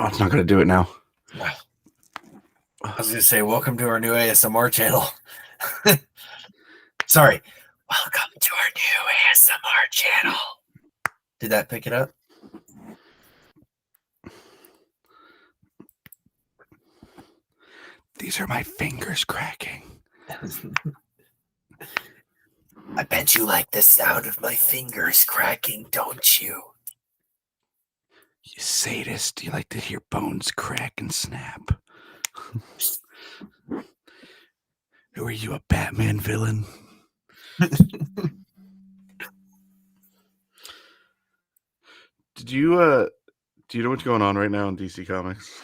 Oh, it's not going to do it now. I was going to say, welcome to our new ASMR channel. Sorry. Welcome to our new ASMR channel. Did that pick it up? These are my fingers cracking. I bet you like the sound of my fingers cracking, don't you? You sadist. You like to hear bones crack and snap. Who are you, a Batman villain? Do you know what's going on right now in DC Comics?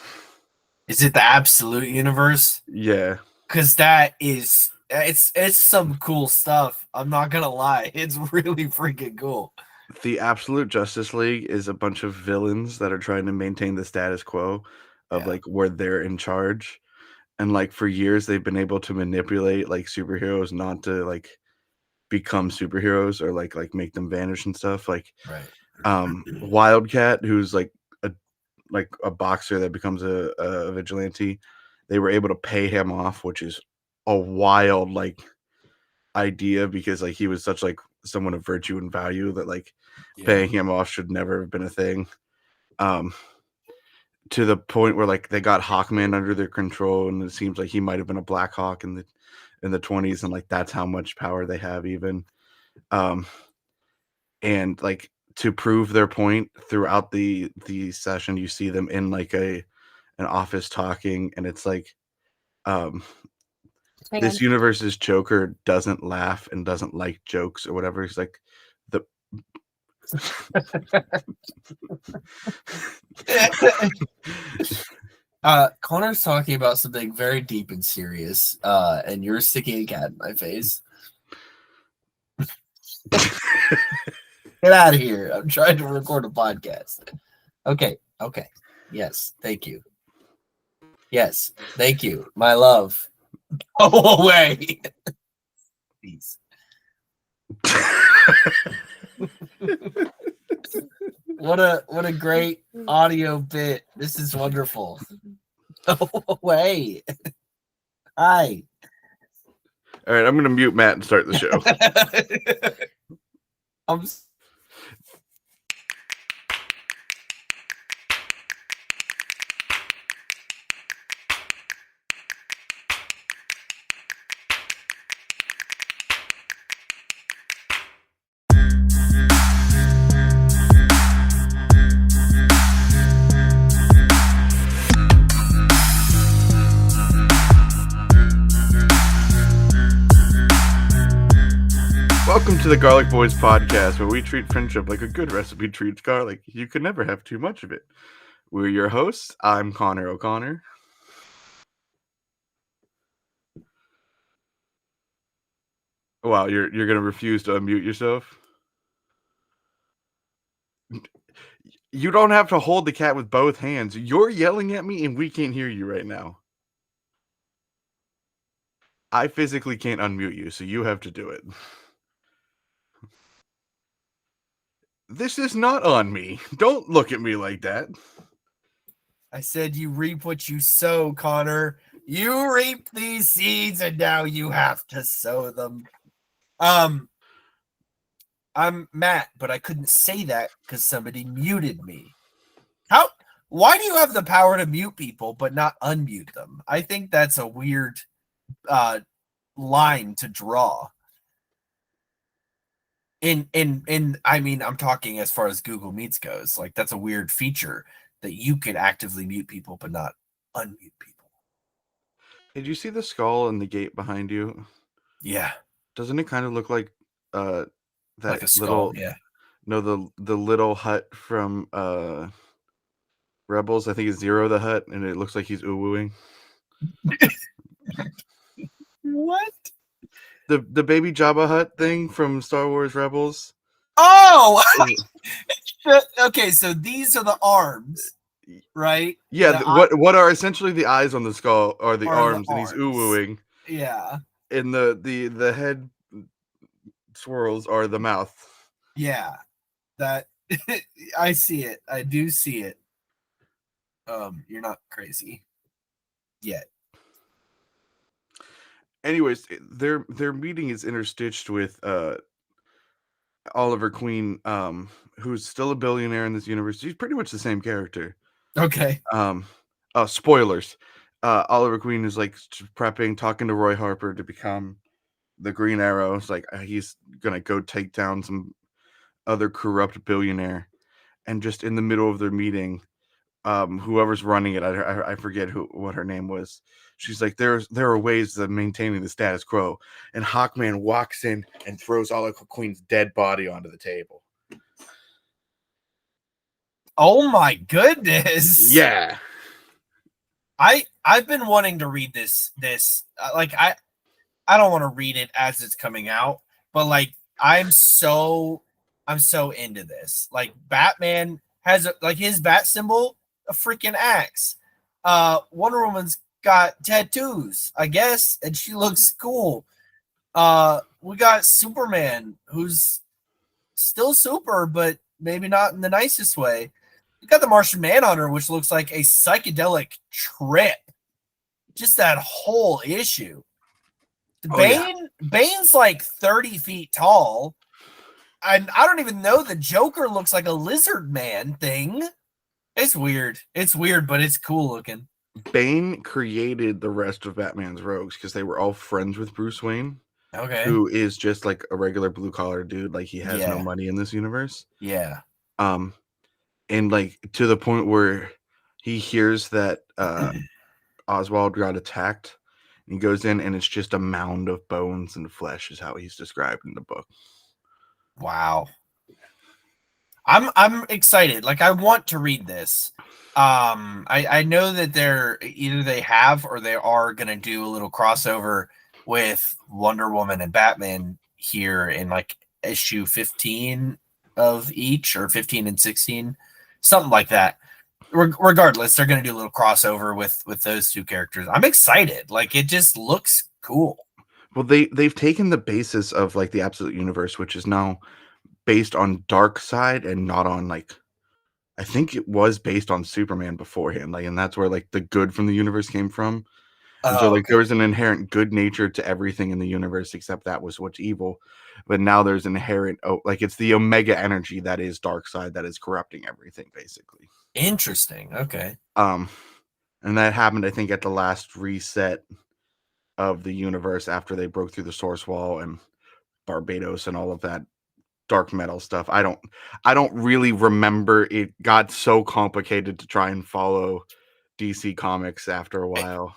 Is it the Absolute Universe? Yeah. Because that is... It's some cool stuff. I'm not going to lie. It's really freaking cool. The Absolute Justice League is a bunch of villains that are trying to maintain the status quo of like where they're in charge. And like for years they've been able to manipulate like superheroes not to like become superheroes or like make them vanish and stuff. Like Wildcat, who's like a boxer that becomes a vigilante, they were able to pay him off, which is a wild like idea because like he was such like someone of virtue and value that like paying him off should never have been a thing. To the point where like they got Hawkman under their control, and it seems like he might have been a Black Hawk in the 20s, and like that's how much power they have even. And like to prove their point throughout the session, you see them in like an office talking, and it's like this universe's Joker doesn't laugh and doesn't like jokes or whatever. He's like the Connor's talking about something very deep and serious, and you're sticking a cat in my face. Get out of here. I'm trying to record a podcast. Okay. Yes, thank you. Yes, thank you. My love. Go away. Please. What a great audio bit. This is wonderful. Go away. Hi. All right, I'm going to mute Matt and start the show. Welcome to the Garlic Boys podcast, where we treat friendship like a good recipe treats garlic. You can never have too much of it. We're your hosts. I'm Connor O'Connor. Wow, you're gonna refuse to unmute yourself? You don't have to hold the cat with both hands. You're yelling at me and we can't hear you right now. I physically can't unmute you, so you have to do it. This is not on me. Don't look at me like that. I said you reap what you sow, Connor. You reap these seeds and now you have to sow them. I'm Matt, but I couldn't say that because somebody muted me. Why do you have the power to mute people but not unmute them? I think that's a weird line to draw. I mean, I'm talking as far as Google Meets goes. Like, that's a weird feature that you can actively mute people but not unmute people. Did you see the skull and the gate behind you? Yeah. Doesn't it kind of look like that like a skull, little the little hut from Rebels? I think it's Zero the Hut, and it looks like he's ooh-wooing. What? The baby Jabba Hut thing from Star Wars Rebels. Oh! Okay, so these are the arms, right? Yeah, what are essentially the eyes on the skull are the arms, and he's ooh-wooing. Yeah. And the head swirls are the mouth. Yeah. That I see it. I do see it. You're not crazy yet. Anyways, their meeting is interstitched with Oliver Queen, who's still a billionaire in this universe. He's pretty much the same character. Okay. Spoilers. Oliver Queen is like prepping, talking to Roy Harper to become the Green Arrow. It's like he's gonna go take down some other corrupt billionaire, and just in the middle of their meeting, whoever's running it, I forget what her name was. She's like, there are ways of maintaining the status quo, and Hawkman walks in and throws Oliver Queen's dead body onto the table. Oh my goodness! Yeah, I've been wanting to read this. Like I don't want to read it as it's coming out, but like I'm so into this. Like Batman has like his bat symbol, a freaking axe. Wonder Woman's got tattoos, I guess, and she looks cool. We got Superman, who's still super, but maybe not in the nicest way. We got the Martian Manhunter, which looks like a psychedelic trip. Just that whole issue. Bane's like 30 feet tall. And I don't even know, the Joker looks like a lizard man thing. It's weird. It's weird, but it's cool looking. Bane created the rest of Batman's rogues because they were all friends with Bruce Wayne. Okay. Who is just like a regular blue collar dude. Like he has no money in this universe. Yeah. And like to the point where he hears that Oswald got attacked. He goes in and it's just a mound of bones and flesh is how he's described in the book. Wow. I'm excited. Like I want to read this. I know that they're either they have or they are gonna do a little crossover with Wonder Woman and Batman here in like issue 15 of each, or 15 and 16, something like that. Regardless, they're going to do a little crossover with those two characters. I'm excited. Like it just looks cool. Well, they've taken the basis of like the Absolute Universe, which is now based on Darkseid and not on like, I think it was based on Superman beforehand. Like, and that's where like the good from the universe came from. And so, like, there was an inherent good nature to everything in the universe, except that was what's evil. But now there's inherent, like, it's the Omega energy that is Darkseid that is corrupting everything, basically. Interesting. Okay. And that happened, I think, at the last reset of the universe after they broke through the Source Wall and Barbados and all of that dark metal stuff. I don't really remember. It got so complicated to try and follow DC Comics after a while.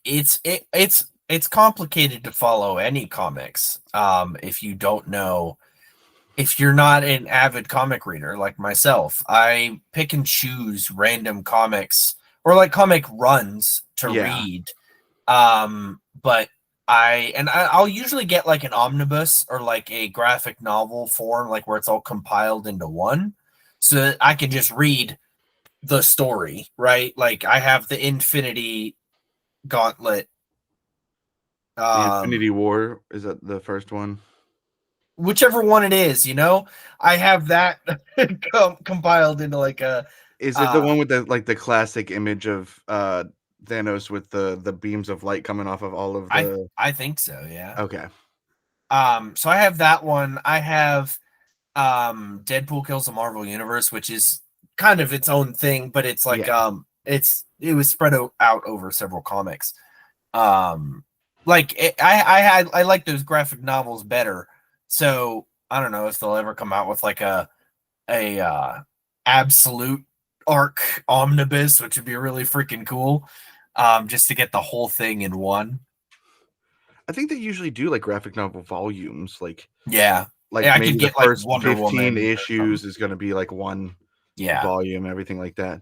It's complicated to follow any comics. If you don't know, if you're not an avid comic reader like myself, I pick and choose random comics or like comic runs to read. But I'll usually get like an omnibus or like a graphic novel form, like where it's all compiled into one, so that I can just read the story, right? Like I have the Infinity Gauntlet. The Infinity War, is that the first one? Whichever one it is, you know, I have that compiled into like a. Is it the one with the like the classic image of Thanos with the beams of light coming off of all of the? I think so, yeah. Okay. So I have that one. I have Deadpool Kills the Marvel Universe, which is kind of its own thing, but it's like it was spread out over several comics. Like I like those graphic novels better. So I don't know if they'll ever come out with like a absolute arc omnibus, which would be really freaking cool. Just to get the whole thing in one. I think they usually do like graphic novel volumes, like like maybe could get the first like 15 Woman issues is going to be like one volume, everything like that.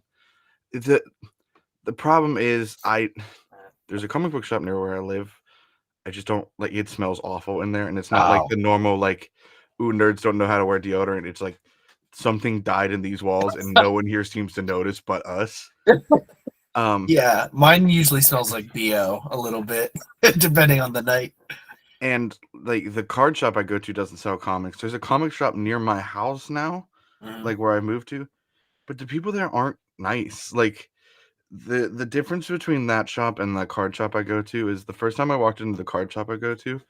The problem is there's a comic book shop near where I live. I just don't like it. Smells awful in there, and it's not like the normal like, ooh, nerds don't know how to wear deodorant. It's like something died in these walls, and no one here seems to notice but us. Yeah, mine usually smells like BO a little bit, depending on the night. And like the card shop I go to doesn't sell comics. There's a comic shop near my house now, like where I moved to, but the people there aren't nice. Like The difference between that shop and the card shop I go to is the first time I walked into the card shop I go to,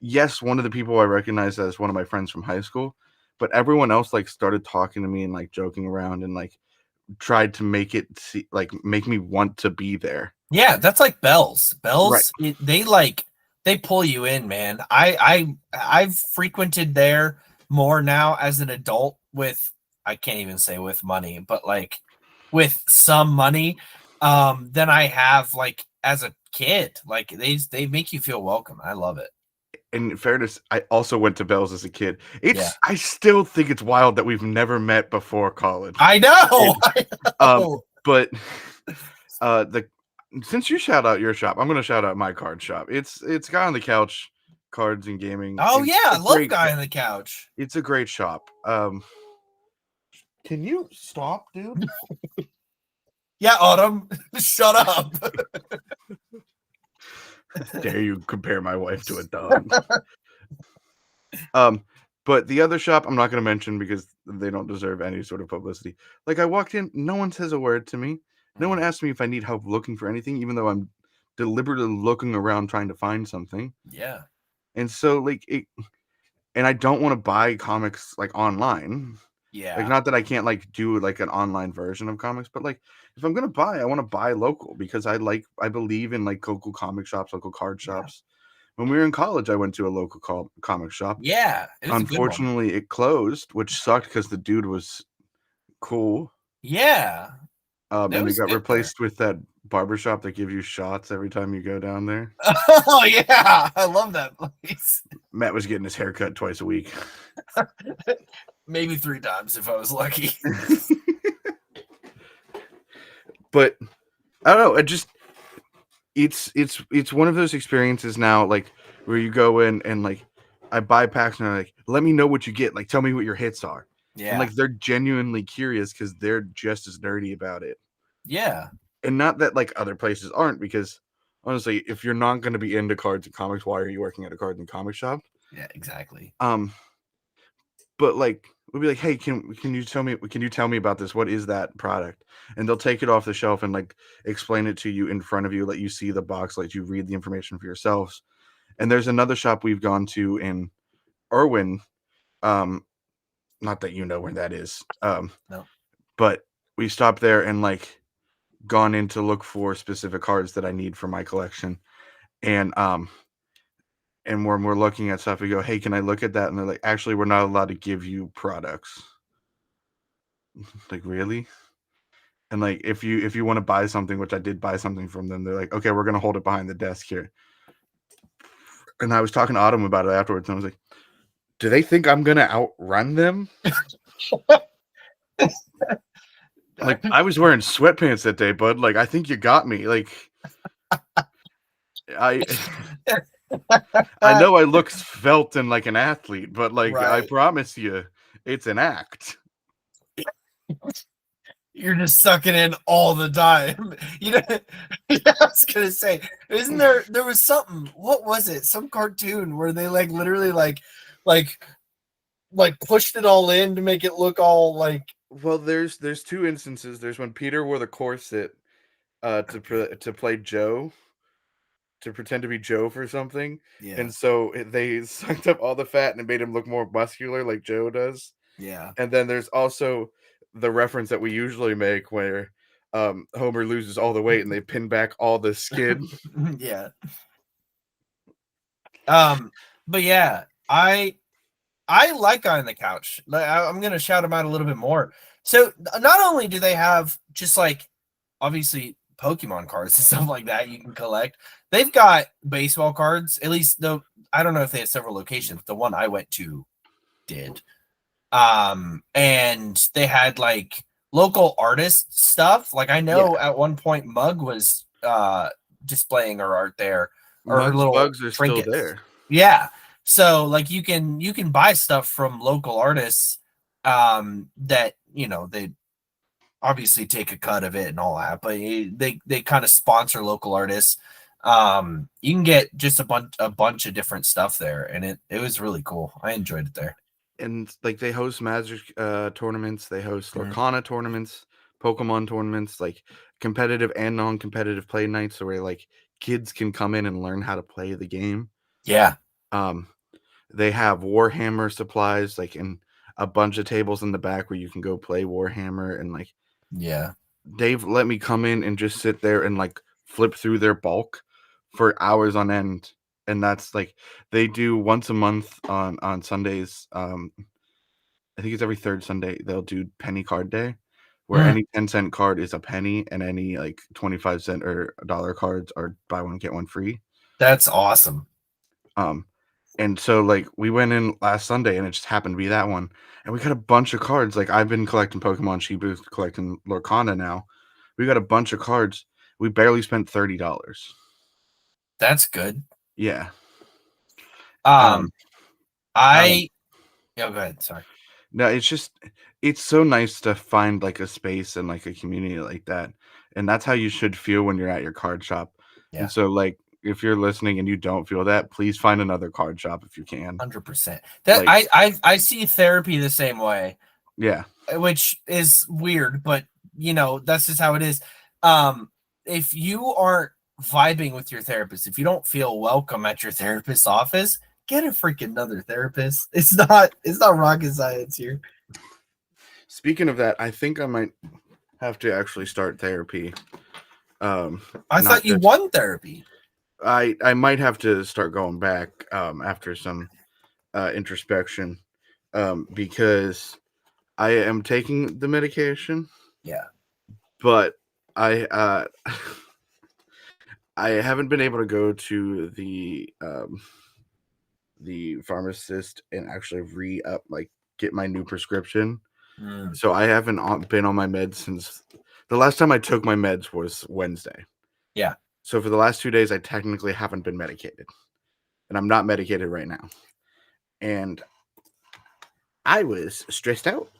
yes, one of the people I recognized as one of my friends from high school, but everyone else like started talking to me and like joking around and like tried to make me want to be there. Yeah, that's like Bell's. Right. They pull you in, man. I've frequented there more now as an adult with, I can't even say with money, but like with some money than I have like as a kid. Like they make you feel welcome. I love it. In fairness, I also went to Bell's as a kid. Yeah. I still think it's wild that we've never met before college. I know. And, I know. but the since you shout out your shop, I'm gonna shout out my card shop. It's Guy on the Couch Cards and Gaming. Oh It's yeah, I a love great Guy on the Couch. it's a great shop. Can you stop, dude? Yeah, Autumn, shut up. Dare you compare my wife to a dog? But the other shop I'm not going to mention because they don't deserve any sort of publicity. Like I walked in, no one says a word to me. No one asks me if I need help looking for anything, even though I'm deliberately looking around trying to find something. Yeah. And so and I don't want to buy comics like online. Yeah. Like not that I can't like do like an online version of comics, but like if I'm gonna buy, I want to buy local because I believe in like local comic shops, local card shops. When we were in college, I went to a local comic shop. Yeah, it was a good one. Unfortunately, it closed, which sucked because the dude was cool. Yeah. And it got good replaced with that barbershop that gives you shots every time you go down there. Oh yeah, I love that place. Matt was getting his hair cut twice a week. Maybe 3 times if I was lucky. But I don't know. It's one of those experiences now, like where you go in and like I buy packs and they're like, let me know what you get. Like, tell me what your hits are. Yeah. And like they're genuinely curious because they're just as nerdy about it. Yeah. And not that like other places aren't, because honestly, if you're not going to be into cards and comics, why are you working at a cards and comic shop? Yeah, exactly. But like we'll be like, hey, can you tell me about this? What is that product? And they'll take it off the shelf and like explain it to you in front of you, let you see the box, let you read the information for yourselves. And there's another shop we've gone to in Irwin. Not that you know where that is. No. But we stopped there and like gone in to look for specific cards that I need for my collection. And when we're looking at stuff, we go, hey, can I look at that? And they're like, actually, we're not allowed to give you products. Like, really? And like, if you want to buy something, which I did buy something from them, they're like, okay, we're going to hold it behind the desk here. And I was talking to Autumn about it afterwards. And I was like, do they think I'm going to outrun them? Like, I was wearing sweatpants that day, bud. Like, I think you got me. Like, I know I look svelte and like an athlete, but like I promise you, it's an act. You're just sucking in all the time. You know, I was gonna say, isn't there was something? What was it? Some cartoon where they like literally like pushed it all in to make it look all like. Well, there's 2 instances. There's when Peter wore the corset to play Joe. To pretend to be Joe for something. Yeah. And so they sucked up all the fat and it made him look more muscular like Joe does. Yeah. And then there's also the reference that we usually make where Homer loses all the weight and they pin back all the skin. Yeah. But yeah, I like Guy on the Couch. I'm gonna shout him out a little bit more. So not only do they have just like obviously Pokemon cards and stuff like that you can collect, they've got baseball cards. At least though, I don't know if they have several locations. The one I went to did. And they had like local artist stuff. Like I know at one point Mug was displaying her art there, or her little bugs are trinkets. still there. Yeah. So like you can buy stuff from local artists that, you know, they obviously take a cut of it and all that, but they kind of sponsor local artists. You can get just a bunch of different stuff there, and it was really cool. I enjoyed it there. And like they host Magic tournaments, they host Lorcana tournaments, Pokemon tournaments, like competitive and non-competitive play nights, where like kids can come in and learn how to play the game. Yeah. Um, they have Warhammer supplies, like in a bunch of tables in the back where you can go play Warhammer, and like Yeah. they've let me come in and just sit there and like flip through their bulk for hours on end. And that's like they do once a month on Sundays. I think it's every third Sunday they'll do penny card day, where Mm, any 10-cent card is a penny and any like 25-cent or dollar cards are buy one get one free. that's awesome. Um and so like we went in last Sunday and it just happened to be that one. And we got a bunch of cards. Like I've been collecting Pokemon, Shibu's collecting Lorcana now. We got a bunch of cards. We barely spent $30. That's good. Yeah. Um, Um, um, go ahead. Sorry. no, it's so nice to find like a space and like a community like that. And that's how you should feel when you're at your card shop. And Yeah. so like if you're listening and you don't feel that, please find another card shop if you can. 100%. That Like, I see therapy the same way, yeah. which is weird, but that's just how it is. Um, if you aren't vibing with your therapist, if you don't feel welcome at your therapist's office, get a freaking another therapist. It's not rocket science here. Speaking of that, I think I might have to actually start therapy. I Not thought you just won therapy. I might have to start going back after some introspection because I am taking the medication, Yeah. but I I haven't been able to go to the pharmacist and actually re-up like get my new prescription. Mm, So I haven't been on my meds since the last time I took my meds was Wednesday. yeah. So for the last 2 days, I technically haven't been medicated, and I'm not medicated right now. And I was stressed out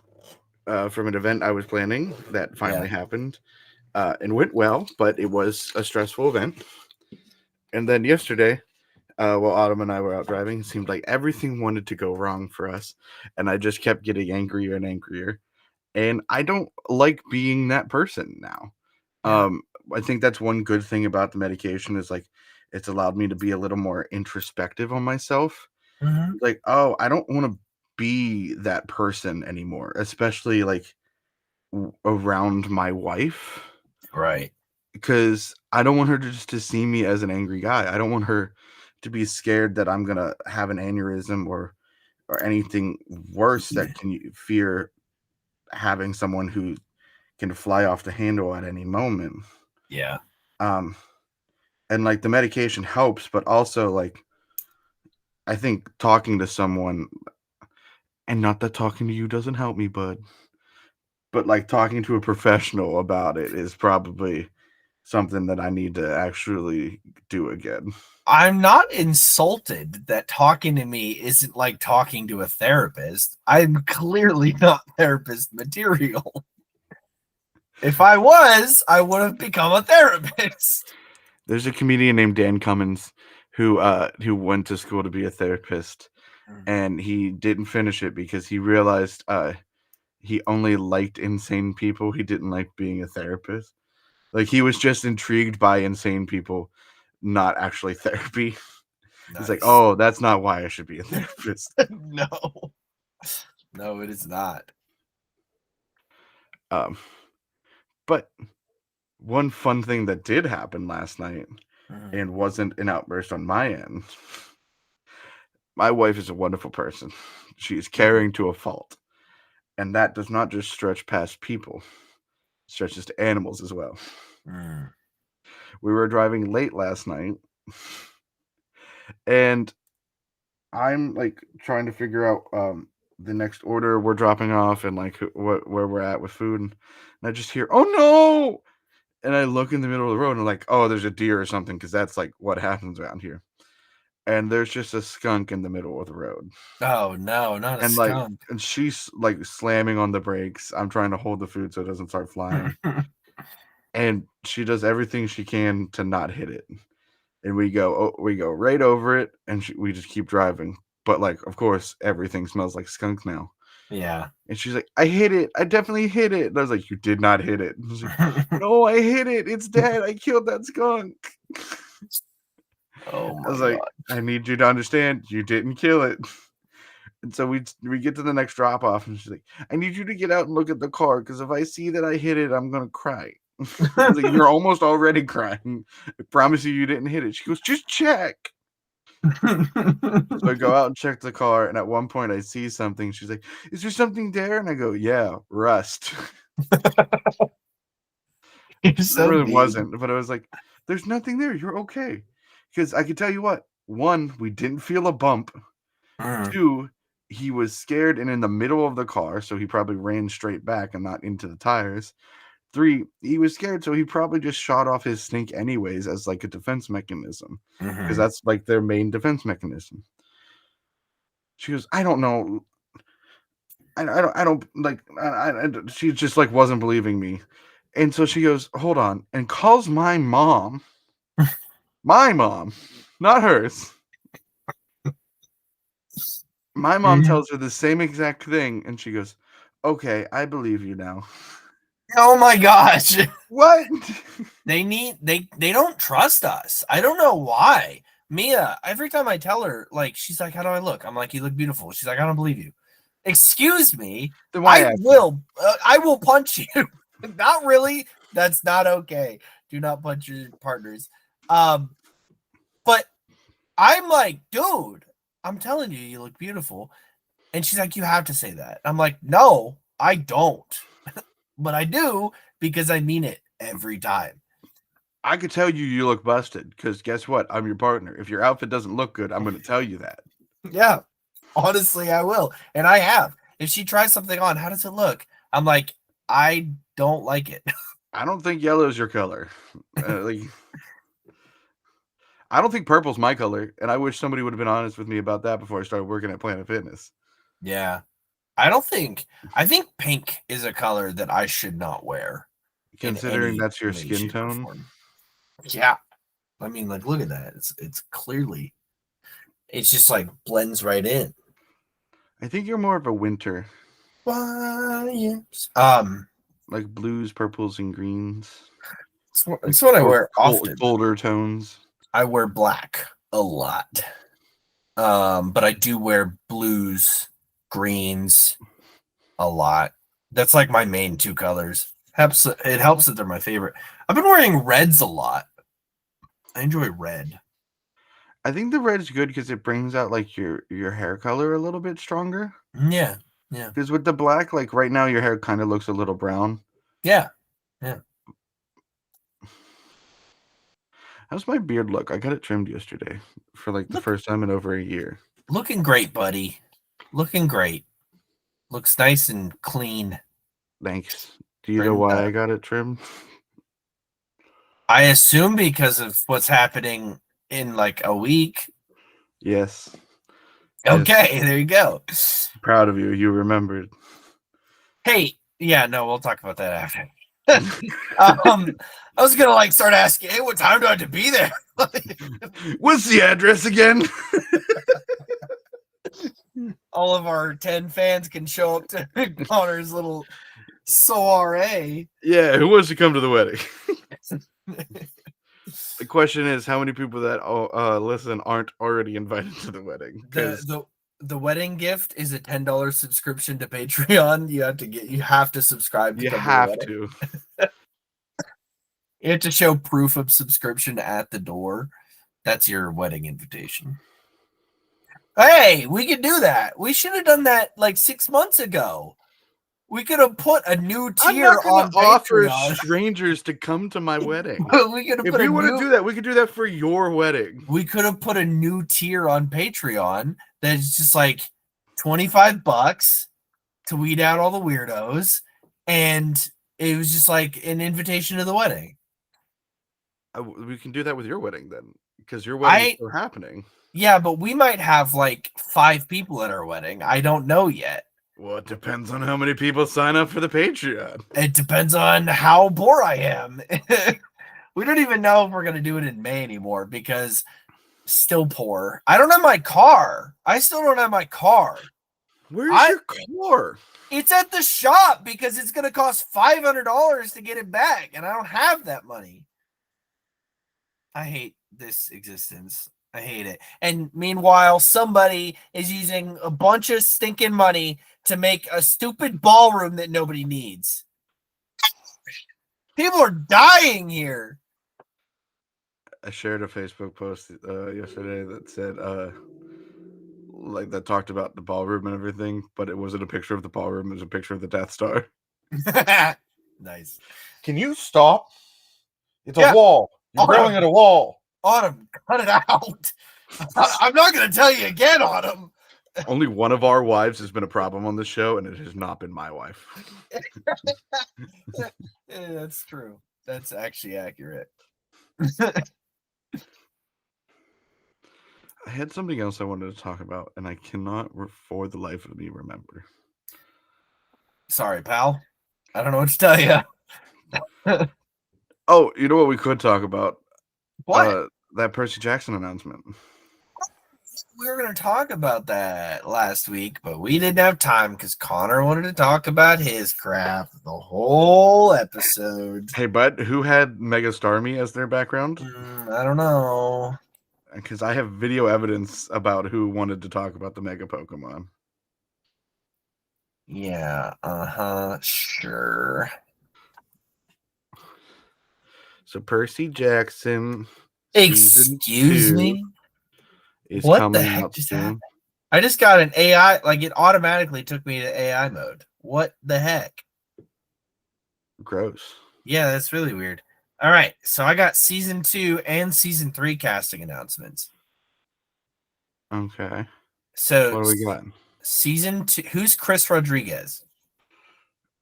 from an event I was planning that Yeah. finally happened and went well, but it was a stressful event. And then yesterday, while Autumn and I were out driving, it seemed like everything wanted to go wrong for us, and I just kept getting angrier and angrier. And I don't like being that person now. Yeah. Um, I think that's one good thing about the medication is like it's allowed me to be a little more introspective on myself. Hmm. Like, oh, I don't want to be that person anymore, especially like around my wife, Right. because I don't want her to just to see me as an angry guy. I don't want her to be scared that I'm gonna have an aneurysm or anything worse that can fear having someone who can fly off the handle at any moment. Yeah. Um, and like the medication helps, but also like I think talking to someone, and not that talking to you doesn't help me, but like talking to a professional about it is probably something that I need to actually do again. I'm not insulted that talking to me isn't like talking to a therapist. I'm clearly not therapist material. If I was, I would have become a therapist. There's a comedian named Dan Cummins who went to school to be a therapist, and he didn't finish it because he realized he only liked insane people. He didn't like being a therapist. Like he was just intrigued by insane people, not actually therapy. He's like, Nice. "Oh, that's not why I should be a therapist." No. No, it is not. Um, but one fun thing that did happen last night Mhm. and wasn't an outburst on my end. My wife is a wonderful person. She is Mhm. caring to a fault. And that does not just stretch past people, it stretches to animals as well. Mm. We were driving late last night, and I'm like trying to figure out the next order we're dropping off and like where we're at with food. And I just hear, "Oh no!" And I look in the middle of the road and I'm like, "Oh, there's a deer or something," because that's like what happens around here. And there's just a skunk in the middle of the road. Oh no, not a And like skunk. and she's like slamming on the brakes. I'm trying to hold the food so it doesn't start flying. And she does everything she can to not hit it. And we go right over it, and we just keep driving. But like, of course, everything smells like skunk now. Yeah. And she's like, I hit it. I definitely hit it. And I was like, you did not hit it. And she's like, no, I hit it. It's dead. I killed that skunk. Oh I my was like, god. I need you to understand you didn't kill it. And so we get to the next drop off, and she's like, I need you to get out and look at the car, because if I see that I hit it, I'm gonna cry. I was like, you're almost already crying. I promise you didn't hit it. She goes, just check. So I go out and check the car, and at one point I see something. She's like, is there something there? And I go, yeah, rust. You're There so really mean. wasn't, but I was like, there's nothing there. You're okay. Because I can tell you what, one, we didn't feel a bump. Mm, Two, he was scared and in the middle of the car, so he probably ran straight back and not into the tires. Three, he was scared, so he probably just shot off his stink anyways as like a defense mechanism, because mhm, that's like their main defense mechanism. She goes, I don't know. I don't like. She just like wasn't believing me, and so she goes, hold on, and calls my mom, not hers. My mom mhm. tells her the same exact thing, and she goes, okay, I believe you now. Oh my gosh. What? They don't trust us. I don't know why. Mia, every time I tell her, like, she's like, how do I look? I'm like, you look beautiful. She's like, I don't believe you. Excuse me. Then why ask? I will punch you. Not really. That's not okay. Do not punch your partners. But I'm like, dude, I'm telling you, you look beautiful. And she's like, you have to say that. I'm like, no, I don't. But I do because I mean it every time. I could tell you look busted, because guess what? I'm your partner. If your outfit doesn't look good, I'm going to tell you that. Yeah, honestly, I will. And I have. If she tries something on, how does it look? I'm like, I don't like it. I don't think yellow is your color. Like, I don't think purple's my color, and I wish somebody would have been honest with me about that before I started working at Planet Fitness. Yeah. I think pink is a color that I should not wear in Considering any that's your way, skin shape, or tone, form. Yeah. I mean, like, look at that. It's clearly, it's just like blends right in. I think you're more of a winter, Yes. like blues, purples, and greens, like It's what I wear often. colder tones. I wear black a lot. But I do wear blues, greens a lot. That's like my main two colors. It helps that they're my favorite. I've been wearing reds a lot. I enjoy red. I think the red's good because it brings out like your hair color a little bit stronger. Yeah, yeah, Because with the black, like right now, your hair kind of looks a little brown. yeah, yeah. How's my beard look? I got it trimmed yesterday for like the first time in over a year. Looking great, buddy. Looking great. Looks nice and clean. Thanks. Do you know Trimmed why up. I got it trimmed? I assume because of what's happening in like a week. Yes. Okay, there you go. Proud of you. You remembered. Hey, yeah, no, we'll talk about that after. I was gonna like start asking, hey, what time do I have to be there? What's the address again? All of our 10 fans can show up to Connor's little soiree. Yeah, who wants to come to the wedding? The question is, how many people that listen aren't already invited to the wedding? Because The wedding gift is a $10 subscription to Patreon. You have to subscribe to you come to the have wedding. to. You have to show proof of subscription at the door. That's your wedding invitation. Hey, we could do that. We should have done that like 6 months ago. We could have put a new I'm tier not going to on offer Patreon. strangers to come to my wedding. We could have If put we a want to new do that, we could do that for your wedding. we could have put a new tier on Patreon that's just like $25 to weed out all the weirdos, and it was just like an invitation to the wedding. We can do that with your wedding then, because your wedding is still happening. Yeah, but we might have like 5 people at our wedding. I don't know yet. Well, it depends on how many people sign up for the Patreon. It depends on how poor I am. We don't even know if we're going to do it in May anymore because still poor. I don't have my car. I still don't have my car. Where's your car? It's at the shop because it's going to cost $500 to get it back, and I don't have that money. I hate this existence. I hate it. And meanwhile, somebody is using a bunch of stinking money to make a stupid ballroom that nobody needs. People are dying here. I shared a Facebook post yesterday that said, like that talked about the ballroom and everything, but it wasn't a picture of the ballroom; it was a picture of the Death Star. Nice. Can you stop? It's a wall. You're yelling at a wall. Autumn, cut it out. I'm not going to tell you again, Autumn. Only one of our wives has been a problem on this show, and it has not been my wife. Yeah, that's true. That's actually accurate. I had something else I wanted to talk about, and I cannot, for the life of me, remember. Sorry, pal. I don't know what to tell you. Oh, you know what we could talk about? What? That Percy Jackson announcement. We were going to talk about that last week, but we didn't have time because Connor wanted to talk about his crap the whole episode. Hey, bud, who had Mega Starmie as their background? I don't know. Because I have video evidence about who wanted to talk about the Mega Pokemon. Yeah, sure. So Percy Jackson, Excuse me? is what coming the heck out just soon. happened? I just got an AI, like it automatically took me to AI mode. What the heck? Gross. Yeah, that's really weird. All right, so I got season 2 and season 3 casting announcements. Okay. So what do we got? Season 2, who's Chris Rodriguez?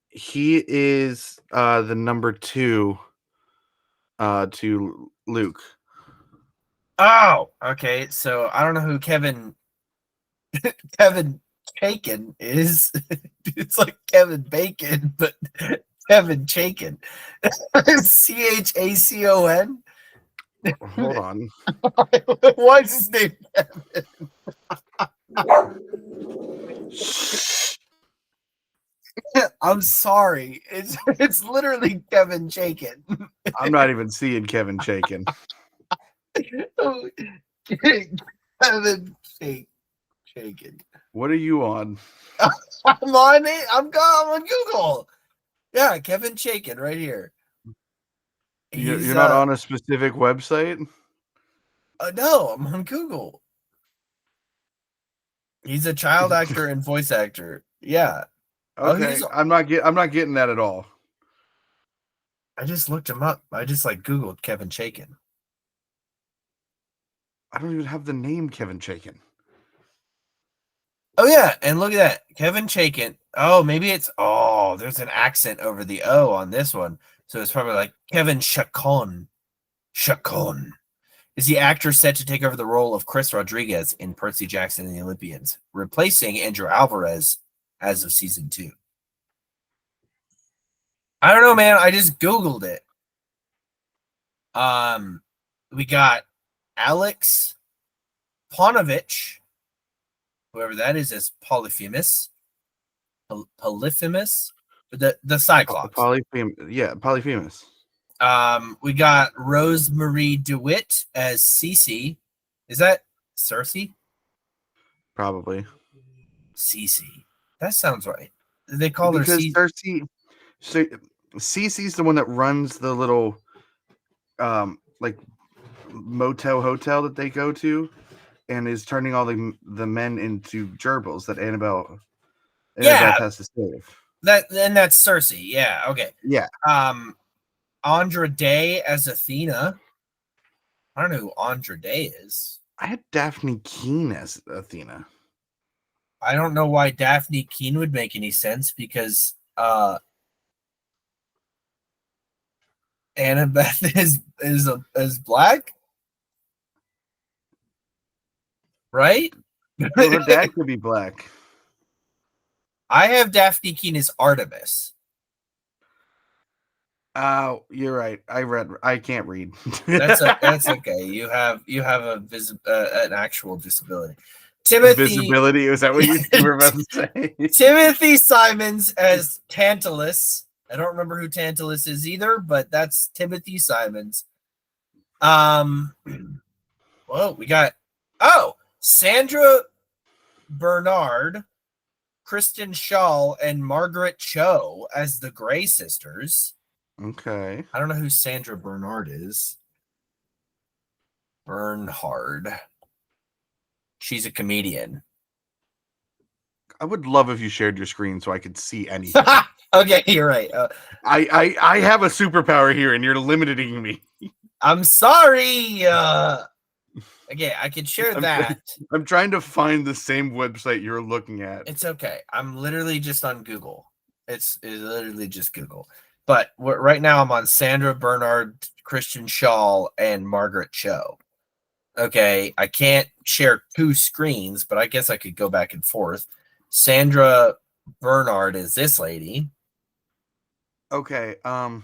He is the number 2 to Luke. Oh, okay. So I don't know who Kevin Chacon is. It's like Kevin Bacon, but Kevin Chacon. Chacon. Hold on. Why is his name Kevin? I'm sorry. It's literally Kevin Chacon. I'm not even seeing Kevin Chacon. Kevin Chacon. What are you on? I'm on it. I'm on Google. Yeah, Kevin Chacon right here. You're not on a specific website? No, I'm on Google. He's a child actor and voice actor. Yeah. Okay, I'm not getting that at all. I just looked him up. I just Googled Kevin Chacon. I don't even have the name Kevin Chacon. Oh yeah, and look at that, Kevin Chacon. Oh, maybe it's there's an accent over the O on this one, so it's probably like Kevin Chacon. Chacon is the actor set to take over the role of Chris Rodriguez in Percy Jackson and the Olympians, replacing Andrew Alvarez as of season 2. I don't know, man. I just Googled it. We got Alex Ponovich, whoever that is, as Polyphemus. Polyphemus? The Cyclops. Polyphemus. We got Rosemarie DeWitt as Cece. Is that Cersei? Probably. Cece. That sounds right. They call her Cece. Cersei. Cece's the one that runs the little motel hotel that they go to, and is turning all the men into gerbils that Annabeth has to save. That's Cersei. Yeah. Okay. Yeah. Andra Day as Athena. I don't know who Andra Day is. I had Daphne Keane as Athena. I don't know why Daphne Keane would make any sense because Annabeth is black, right? Well, her dad could be black. I have Daphne Keane as Artemis. Oh, you're right. I can't read. That's okay. You have an actual disability. Timothy Visibility. Was that what you were about to say? Timothy Simons as Tantalus. I don't remember who Tantalus is either, but that's Timothy Simons. Well, we got Sandra Bernard, Kristen Shaw, and Margaret Cho as the Gray sisters. Okay. I don't know who Sandra Bernard is. Bernhard. She's a comedian. I would love if you shared your screen so I could see anything. Okay, you're right. I have a superpower here, and you're limiting me. I'm sorry. Okay, I can share that. I'm trying to find the same website you're looking at. It's okay. I'm literally just on Google. It's literally just Google. But right now I'm on Sandra Bernard, Christian Shaw, and Margaret Cho. Okay, I can't share two screens, but I guess I could go back and forth. Sandra Bernard is this lady. Okay. Oh,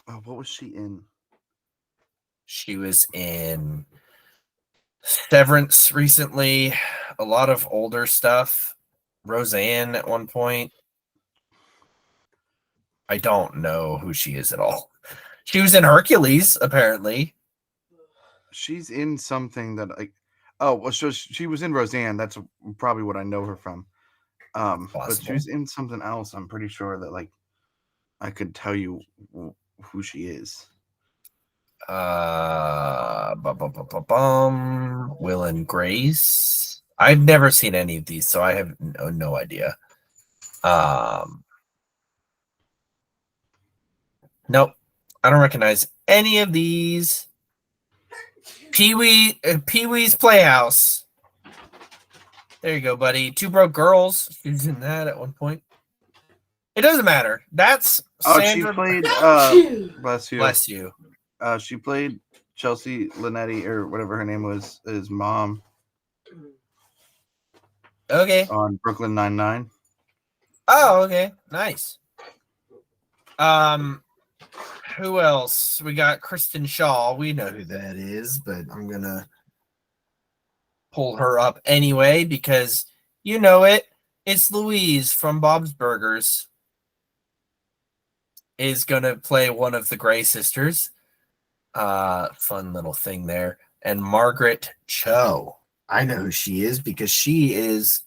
what was she in? She was in Severance recently. A lot of older stuff. Roseanne at one point. I don't know who she is at all. She was in Hercules, apparently. She's in something that well, so she was in Roseanne. That's probably what I know her from. But she was in something else. I'm pretty sure that I could tell you who she is. Will and Grace. I've never seen any of these, so I have no idea. Nope, I don't recognize any of these. Pee-wee's Playhouse. There you go, buddy. Two Broke Girls. She was in that at one point. It doesn't matter. That's Sandra. She played. Bless you. Bless you. She played Chelsea Linetti or whatever her name was, his mom. Okay. On Brooklyn Nine-Nine. Oh, okay. Nice. Who else? We got Kristen Shaw. We know who that is, but I'm gonna pull her up anyway because you know it. It's Louise from Bob's Burgers. Is gonna play one of the Gray sisters. Fun little thing there. And Margaret Cho. I know who she is because she is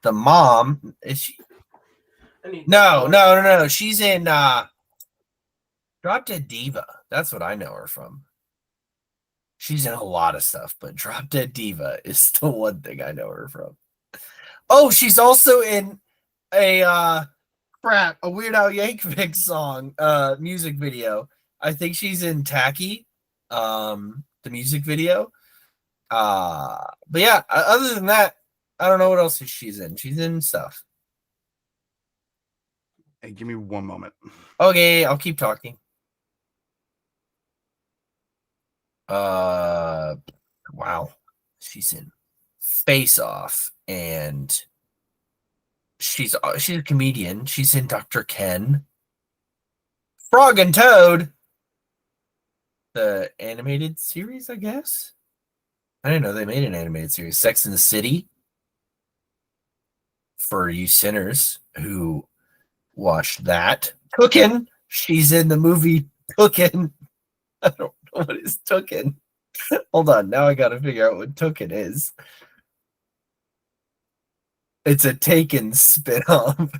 the mom. Is she? No. She's in Drop Dead Diva. That's what I know her from. She's in a lot of stuff, but Drop Dead Diva is the one thing I know her from. Oh, she's also in a Weird Al Yankovic song, music video. I think she's in Tacky, the music video. But yeah, other than that, I don't know what else she's in. She's in stuff. Hey, give me one moment. Okay, I'll keep talking. Wow. She's in Face Off, and she's a comedian. She's in Dr. Ken. Frog and Toad. The animated series, I guess. I didn't know they made an animated series. Sex and the City. For you sinners who watched that. Cookin'. She's in the movie Cookin'. I don't know what is Tookin'. Hold on, now I gotta figure out what Tookin' is. It's a Taken spin-off.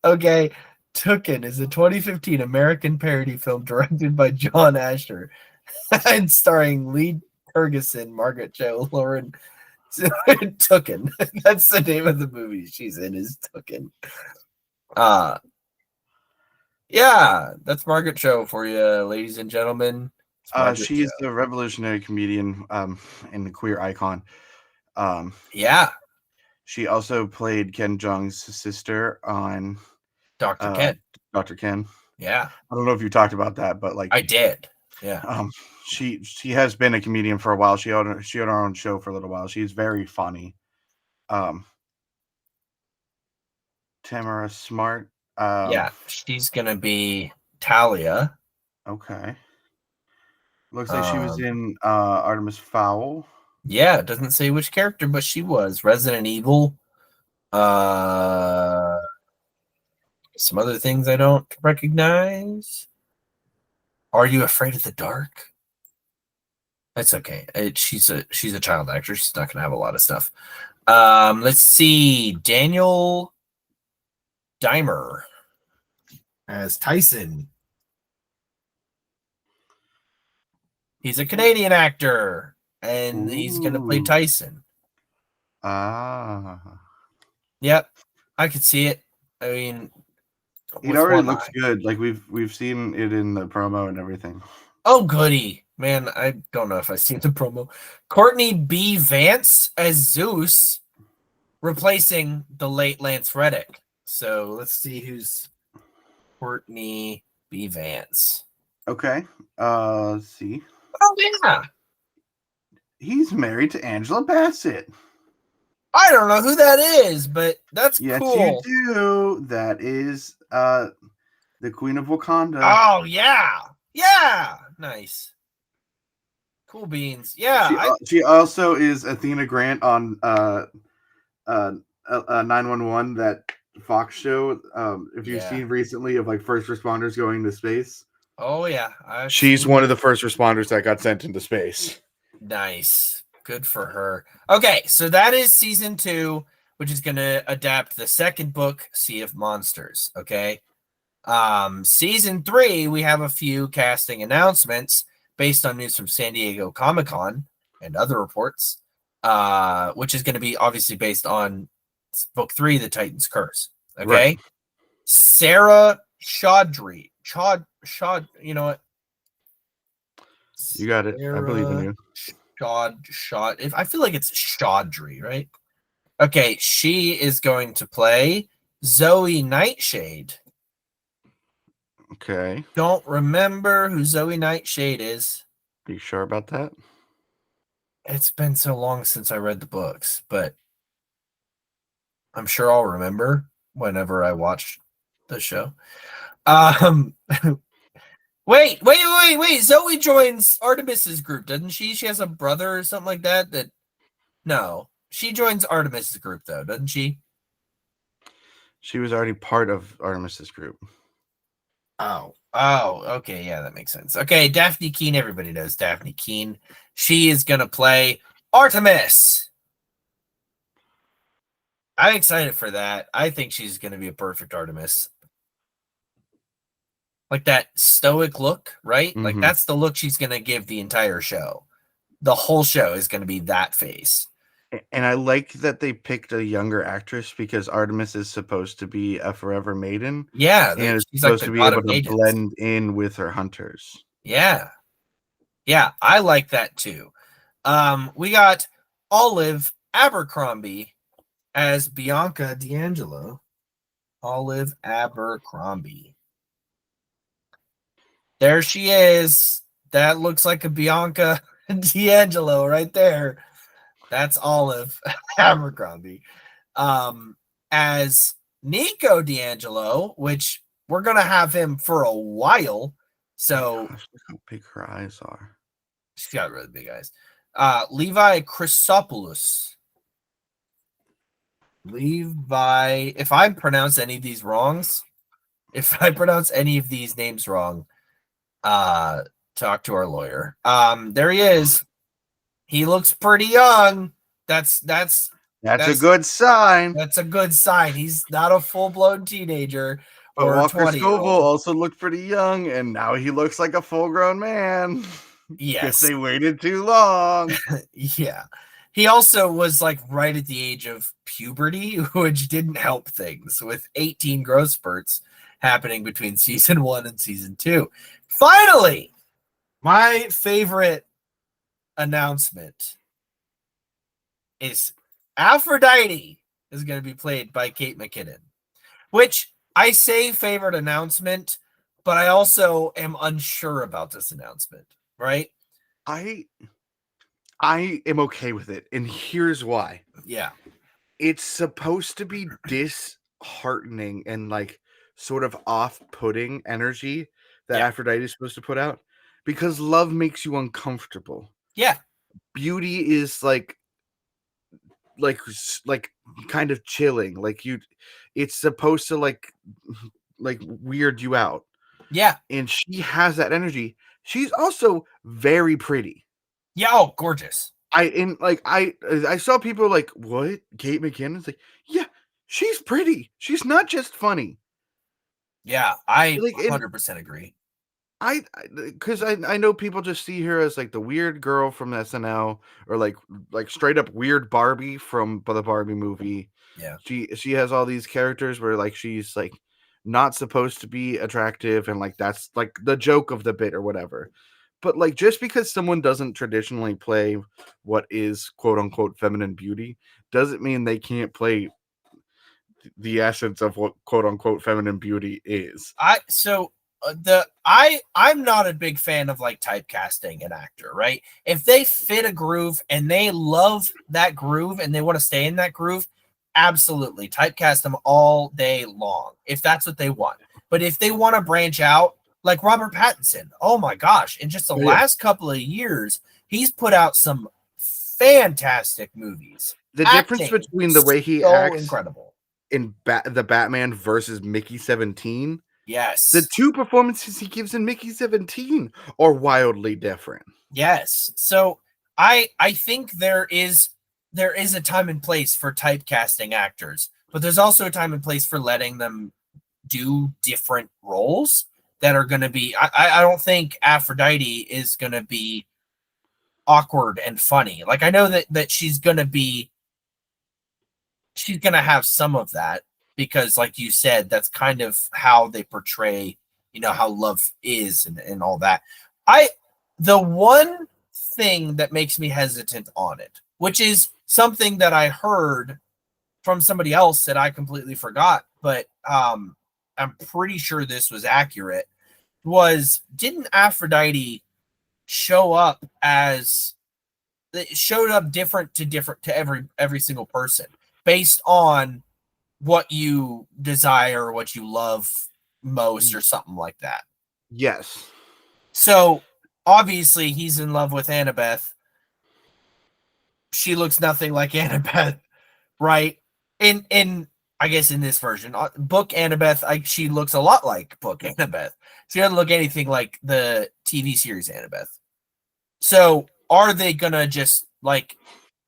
Okay, Tookin' is a 2015 American parody film directed by John Asher and starring Lee Ferguson, Margaret Cho, Lauren Tookin'. That's the name of the movie she's in, is Tookin'. Yeah, that's Margaret Cho for you, ladies and gentlemen. She's a revolutionary comedian and a queer icon. Yeah. She also played Ken Jeong's sister on Dr. Ken. Dr. Ken. Yeah. I don't know if you talked about that, but I did. Yeah. She has been a comedian for a while. She had her own show for a little while. She's very funny. Tamara Smart. Yeah, she's gonna be Talia. Okay. Looks like she was in Artemis Fowl. Yeah, it doesn't say which character, but she was. Resident Evil. Some other things I don't recognize. Are You Afraid of the Dark? That's okay. She's a child actor. She's not gonna have a lot of stuff. Let's see. Daniel Dimer as Tyson. He's a Canadian actor, and he's gonna play Ooh. Tyson. Yep, I could see it. I mean, It already looks good. Like we've seen it in the promo and everything. Oh, goody. Man, I don't know if I've seen the promo. Courtney B. Vance as Zeus, replacing the late Lance Reddick. So let's see who's Courtney B. Vance. Okay. Let's see. Oh, yeah. He's married to Angela Bassett. I don't know who that is, but that's yes, cool. Yes, you do. That is the Queen of Wakanda. Oh, yeah. Yeah. Nice. Cool beans. Yeah. She also is Athena Grant on 911, that Fox show. If you've seen recently of like first responders going to space. Oh, yeah. She's one of the first responders that got sent into space. Nice. Good for her. Okay, so that is season 2, which is going to adapt the second book, Sea of Monsters. Okay. Season 3, we have a few casting announcements based on news from San Diego Comic-Con and other reports, which is going to be obviously based on book 3, The Titan's Curse. Okay. Right. Sarah Chaudhry. You know what? You got it. I believe in you. I feel like it's Chaudhry, right? Okay, she is going to play Zoe Nightshade. Okay. Don't remember who Zoe Nightshade is. Are you sure about that? It's been so long since I read the books, but I'm sure I'll remember whenever I watch the show. Wait. Zoe joins Artemis's group, doesn't she? She has a brother or something like that. No. She joins Artemis's group, though, doesn't she? She was already part of Artemis's group. Oh, okay. Yeah, that makes sense. Okay, Daphne Keane. Everybody knows Daphne Keane. She is going to play Artemis. I'm excited for that. I think she's going to be a perfect Artemis. Like that stoic look, right? Mm-hmm. Like that's the look she's going to give the entire show. The whole show is going to be that face. And I like that they picked a younger actress because Artemis is supposed to be a forever maiden. Yeah, and is she's supposed like to be able to blend in with her hunters. Yeah, I like that too. We got Olive Abercrombie as Bianca D'Angelo. Olive Abercrombie. There she is. That looks like a Bianca D'Angelo right there. That's Olive Abercrombie. As Nico D'Angelo, which we're going to have him for a while. So gosh, look how big her eyes are. She's got really big eyes. Levi Chrysopoulos. Levi, if I pronounce any of these names wrong, talk to our lawyer. There he is. He looks pretty young. That's a good sign. That's a good sign. He's not a full-blown teenager. But Walker Scoville also looked pretty young, and now he looks like a full-grown man. Yes. Because they waited too long. Yeah. He also was like right at the age of puberty, which didn't help things, with 18 growth spurts happening between season 1 and season 2. Finally, my favorite announcement is Aphrodite is going to be played by Kate McKinnon, which I say favorite announcement, but I also am unsure about this announcement, right? I am okay with it, and here's why. Yeah. It's supposed to be disheartening and like sort of off-putting energy that Aphrodite is supposed to put out because love makes you uncomfortable. Yeah. beauty is like kind of chilling. Like it's supposed to like weird you out. Yeah. And she has that energy. She's also very pretty. Yeah. Oh, gorgeous. I saw people like, what? Kate McKinnon's like, yeah, she's pretty. She's not just funny. Yeah, I Like, 100% agree. Because I know people just see her as like the weird girl from SNL, or like straight up weird Barbie from the Barbie movie. Yeah. She has all these characters where like she's like not supposed to be attractive, and like that's like the joke of the bit or whatever. But like, just because someone doesn't traditionally play what is quote unquote feminine beauty doesn't mean they can't play the essence of what quote unquote feminine beauty is. I'm not a big fan of like typecasting an actor, right? If they fit a groove and they love that groove and they want to stay in that groove, absolutely typecast them all day long if that's what they want. But if they want to branch out, like Robert Pattinson, oh my gosh, in just the last couple of years, he's put out some fantastic movies. The difference between the way he acts incredible in the Batman versus Mickey 17, yes, the two performances he gives in Mickey 17 are wildly different. Yes. So I think there is a time and place for typecasting actors, but there's also a time and place for letting them do different roles that are going to be. I don't think Aphrodite is going to be awkward and funny. Like I know that she's going to have some of that because, like you said, that's kind of how they portray, how love is and all that. The one thing that makes me hesitant on it, which is something that I heard from somebody else that I completely forgot, but I'm pretty sure this was accurate, didn't Aphrodite show up different to every single person based on what you desire, what you love most, or something like that? Yes. So obviously he's in love with Annabeth. She looks nothing like Annabeth, right? In I guess in this version, book Annabeth, she looks a lot like book Annabeth. She doesn't look anything like the TV series Annabeth. So are they gonna just like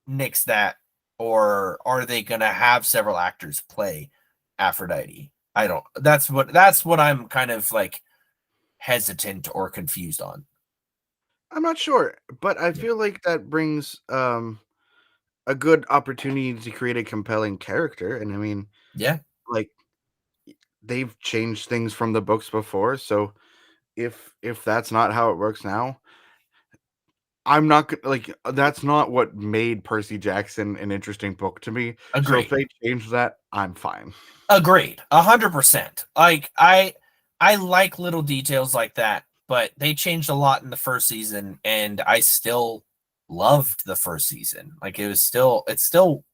nix that, or are they gonna have several actors play Aphrodite? I don't. That's what I'm kind of like hesitant or confused on. I'm not sure, but I feel like that brings a good opportunity to create a compelling character. And I mean, yeah, like they've changed things from the books before, so if that's not how it works now, I'm not like that's not what made Percy Jackson an interesting book to me. agreed. So if they change that, I'm fine. Agreed, 100%. Like I like little details like that, but they changed a lot in the first season, and I still loved the first season. Like it's still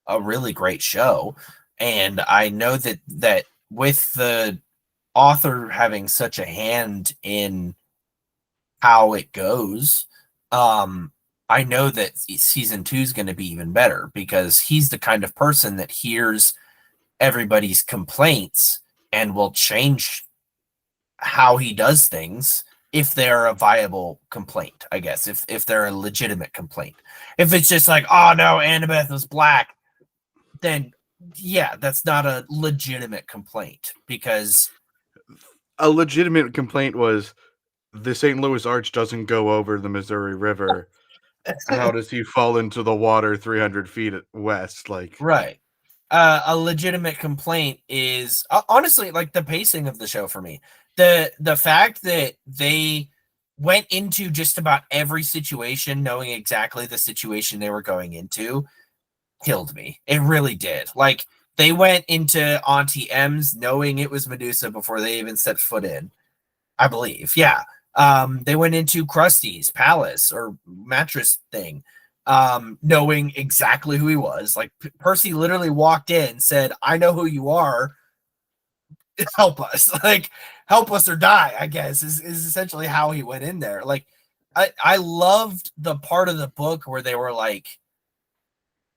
a really great show, and I know that with the author having such a hand in how it goes, I know that season 2 is going to be even better because he's the kind of person that hears everybody's complaints and will change how he does things if they're a viable complaint, I guess, if they're a legitimate complaint. If it's just like, oh no, Annabeth was black, then yeah, that's not a legitimate complaint because a legitimate complaint was the St. Louis Arch doesn't go over the Missouri River. How does he fall into the water 300 feet west? Like, right. A legitimate complaint is honestly like the pacing of the show for me. The fact that they went into just about every situation knowing exactly the situation they were going into killed me. It really did. Like they went into Auntie M's knowing it was Medusa before they even set foot in, I believe. Yeah. They went into Krusty's palace or mattress thing, knowing exactly who he was. Like Percy literally walked in and said, I know who you are. Help us. Like, help us or die, I guess, is essentially how he went in there. Like, I loved the part of the book where they were like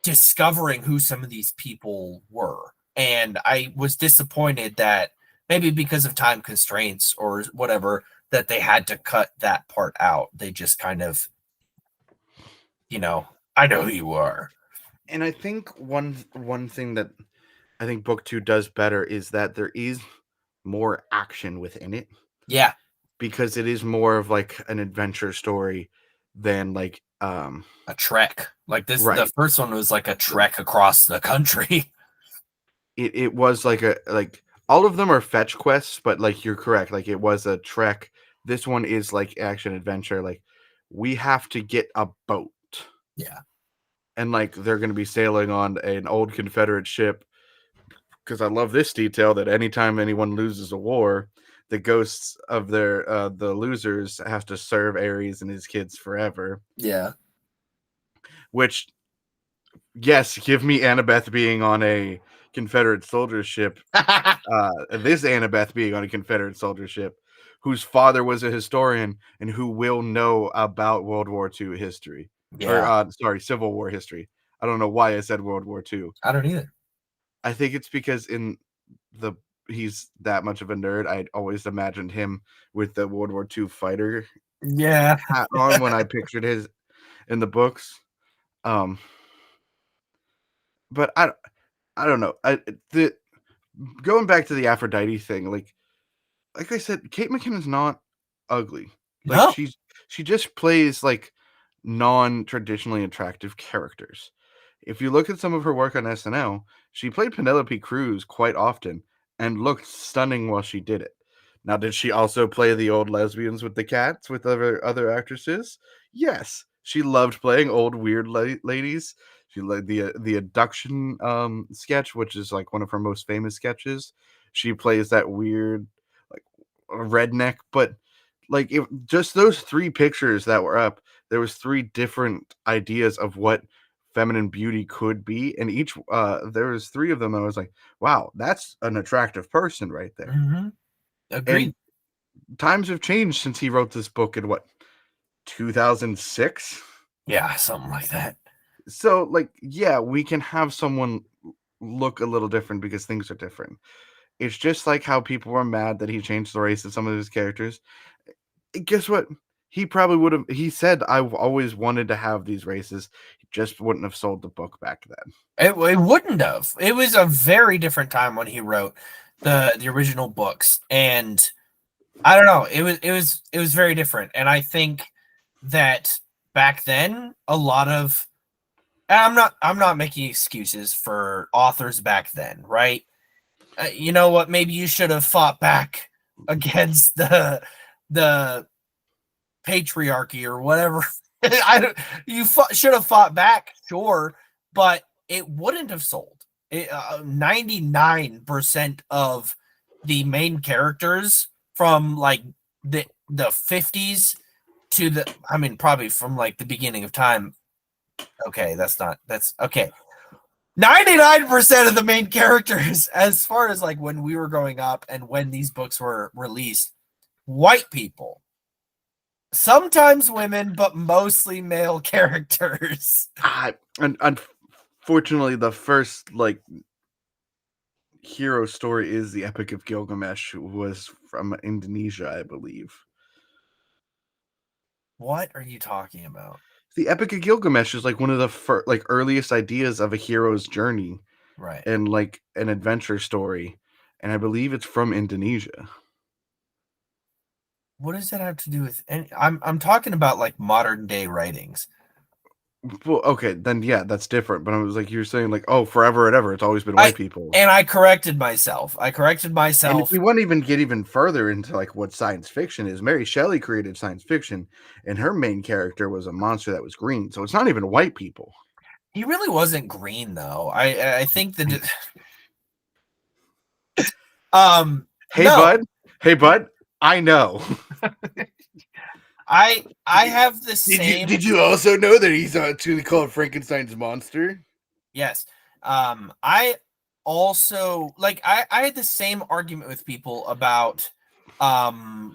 discovering who some of these people were. And I was disappointed that maybe because of time constraints or whatever, that they had to cut that part out. They just kind of, I know who you are. And I think one thing that I think book 2 does better is that there is more action within it. Yeah. Because it is more of like an adventure story than like a trek. Like this, right. The first one was like a trek across the country. It was like all of them are fetch quests, but like you're correct, like it was a trek. This one is like action adventure. Like we have to get a boat. Yeah. And like they're going to be sailing on an old Confederate ship. Because I love this detail that anytime anyone loses a war, the ghosts of the losers have to serve Ares and his kids forever. Yeah. Which, yes, give me Annabeth being on a Confederate soldier ship. This Annabeth being on a Confederate soldier ship, whose father was a historian and who will know about World War II history. Yeah. Or, Civil War history. I don't know why I said World War II. I don't either. I think it's because he's that much of a nerd. I'd always imagined him with the World War II fighter hat on when I pictured his in the books. But I don't know. Going back to the Aphrodite thing, like I said, Kate McKinnon's not ugly. Like No. she just plays like non-traditionally attractive characters. If you look at some of her work on SNL, she played Penelope Cruz quite often and looked stunning while she did it. Now, did she also play the old lesbians with the cats with other actresses? Yes. She loved playing old weird ladies. She liked the abduction sketch, which is like one of her most famous sketches. She plays that weird like redneck, but like just those 3 pictures that were up, there was 3 different ideas of what feminine beauty could be, and each there was 3 of them. I was like, wow, that's an attractive person right there. Mm-hmm. Agreed. And times have changed since he wrote this book in 2006. Yeah, something like that. So like, yeah, we can have someone look a little different because things are different. It's just like how people were mad that he changed the race of some of his characters. Guess what? He probably would have. He said, "I've always wanted to have these races." He just wouldn't have sold the book back then. It wouldn't have. It was a very different time when he wrote the original books, and I don't know. It was very different, and I think that back then a lot of I'm not making excuses for authors back then, right? You know what? Maybe you should have fought back against the patriarchy or whatever. Should have fought back, sure, but it wouldn't have sold. 99% of the main characters from like the 50s to probably from like the beginning of time. Okay, that's okay. 99% of the main characters, as far as like when we were growing up and when these books were released, white people. Sometimes women, but mostly male characters. And unfortunately, the first like hero story is the Epic of Gilgamesh, who was from Indonesia, I believe. What are you talking about? The Epic of Gilgamesh is like one of the earliest ideas of a hero's journey, right? And like an adventure story, and I believe it's from Indonesia. What does that have to do with? And I'm talking about like modern day writings. Well, okay, then yeah, that's different. But I was like, you're saying like, oh, forever and ever, it's always been white people. And I corrected myself. And if we want to get even further into like what science fiction is, Mary Shelley created science fiction, and her main character was a monster that was green. So it's not even white people. He really wasn't green though. I think that. Hey bud, I know. I have the same. Did you also know that he's actually called Frankenstein's monster? Yes. I also like I had the same argument with people about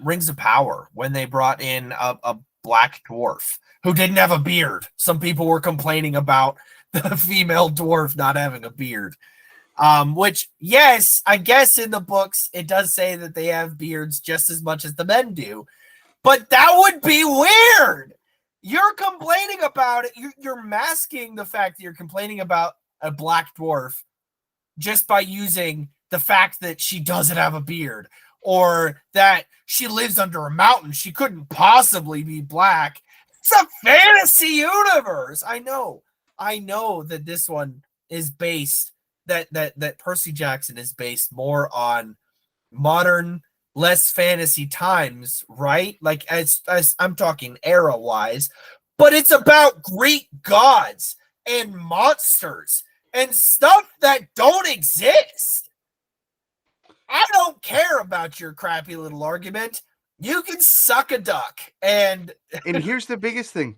Rings of Power when they brought in a Black Dwarf, who didn't have a beard. Some people were complaining about the female dwarf not having a beard. Which, yes, I guess in the books, it does say that they have beards just as much as the men do. But that would be weird. You're complaining about it. You're masking the fact that you're complaining about a black dwarf just by using the fact that she doesn't have a beard or that she lives under a mountain. She couldn't possibly be black. It's a fantasy universe. I know that this one is based, that Percy Jackson is based more on modern, less fantasy times, right? Like as I'm talking era wise, but it's about Greek gods and monsters and stuff that don't exist. I don't care about your crappy little argument. You can suck a duck. And here's the biggest thing.